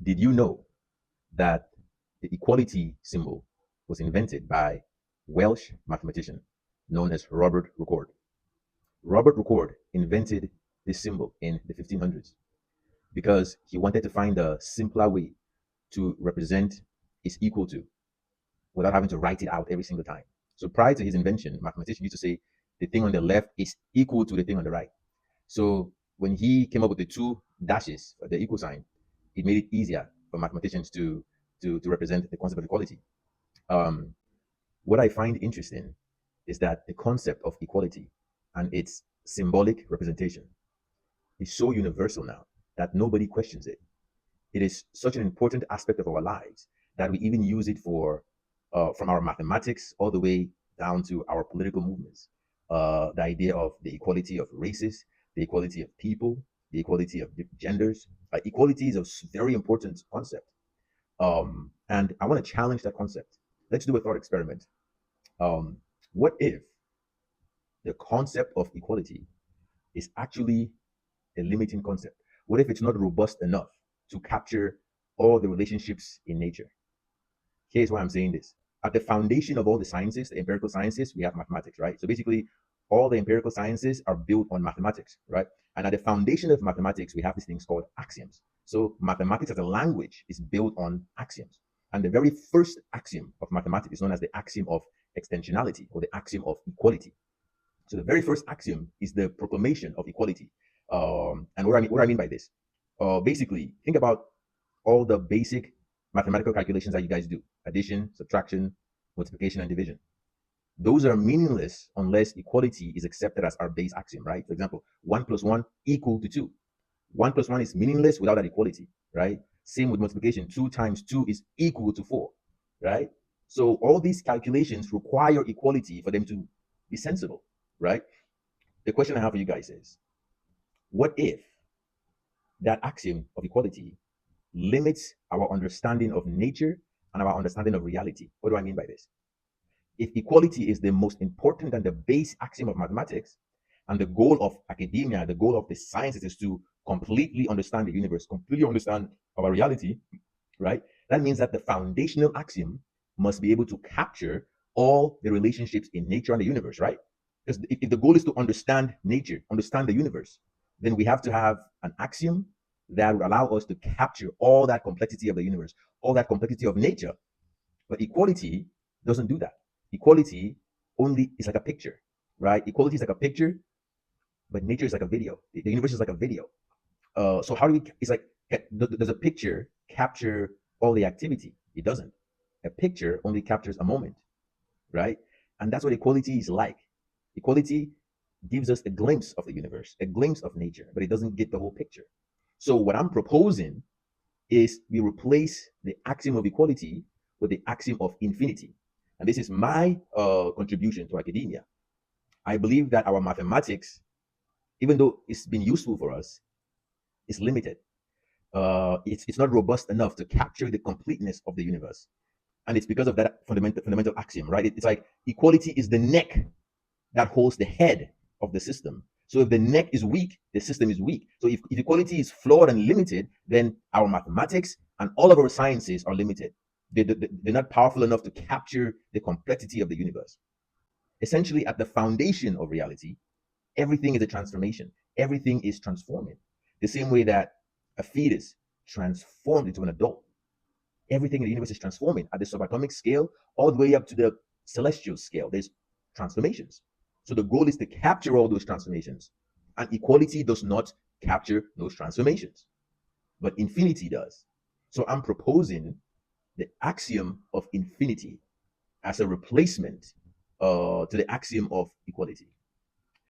Did you know that the equality symbol was invented by Welsh mathematician known as Robert Record? Robert Record invented this symbol in the 1500s because he wanted to find a simpler way to represent is equal to without having to write it out every single time. So prior to his invention, mathematicians used to say the thing on the left is equal to the thing on the right. So when he came up with the two dashes, the equal sign, it made it easier for mathematicians to represent the concept of equality. Um, what I find interesting is that the concept of equality and its symbolic representation is so universal now that nobody questions it. It is such an important aspect of our lives that we even use it for, from our mathematics all the way down to our political movements. The idea of the equality of races, the equality of people, the equality of genders. Equality is a very important concept. And I want to challenge that concept. Let's do a thought experiment. Um, what if the concept of equality is actually a limiting concept? What if it's not robust enough to capture all the relationships in nature? Here's why I'm saying this. At the foundation of all the sciences, the empirical sciences, we have mathematics, right? So basically, all the empirical sciences are built on mathematics, right? And at the foundation of mathematics, we have these things called axioms. So mathematics as a language is built on axioms. And the very first axiom of mathematics is known as the axiom of extensionality or the axiom of equality. So the very first axiom is the proclamation of equality. And what I mean by this, basically, think about all the basic mathematical calculations that you guys do: addition, subtraction, multiplication, and division. Those are meaningless unless equality is accepted as our base axiom, right? For example, 1 plus 1 equal to 2. 1 plus 1 is meaningless without that equality, right? Same with multiplication. 2 times 2 is equal to 4, right? So all these calculations require equality for them to be sensible, right? The question I have for you guys is, what if that axiom of equality limits our understanding of nature and our understanding of reality? What do I mean by this? If equality is the most important and the base axiom of mathematics, and the goal of academia, the goal of the sciences is to completely understand the universe, completely understand our reality, right? That means that the foundational axiom must be able to capture all the relationships in nature and the universe, right? Because if the goal is to understand nature, understand the universe, then we have to have an axiom that would allow us to capture all that complexity of the universe, all that complexity of nature. But equality doesn't do that. Equality only is like a picture, right? Equality is like a picture, but nature is like a video. The universe is like a video. So how do we? It's like, does a picture capture all the activity? It doesn't. A picture only captures a moment, right? And that's what equality is like. Equality gives us a glimpse of the universe, a glimpse of nature, but it doesn't get the whole picture. So what I'm proposing is we replace the axiom of equality with the axiom of infinity. And this is my contribution to academia. I believe that our mathematics, even though it's been useful for us, is limited. It's not robust enough to capture the completeness of the universe. And it's because of that fundamental axiom, right? It's like equality is the neck that holds the head of the system. So if the neck is weak, the system is weak. So if equality is flawed and limited, then our mathematics and all of our sciences are limited. They're not powerful enough to capture the complexity of the universe. Essentially, at the foundation of reality, everything is a transformation. Everything is transforming. The same way that a fetus transformed into an adult. Everything in the universe is transforming at the subatomic scale all the way up to the celestial scale. There's transformations. So the goal is to capture all those transformations. And equality does not capture those transformations, but infinity does. So I'm proposing the axiom of infinity as a replacement to the axiom of equality.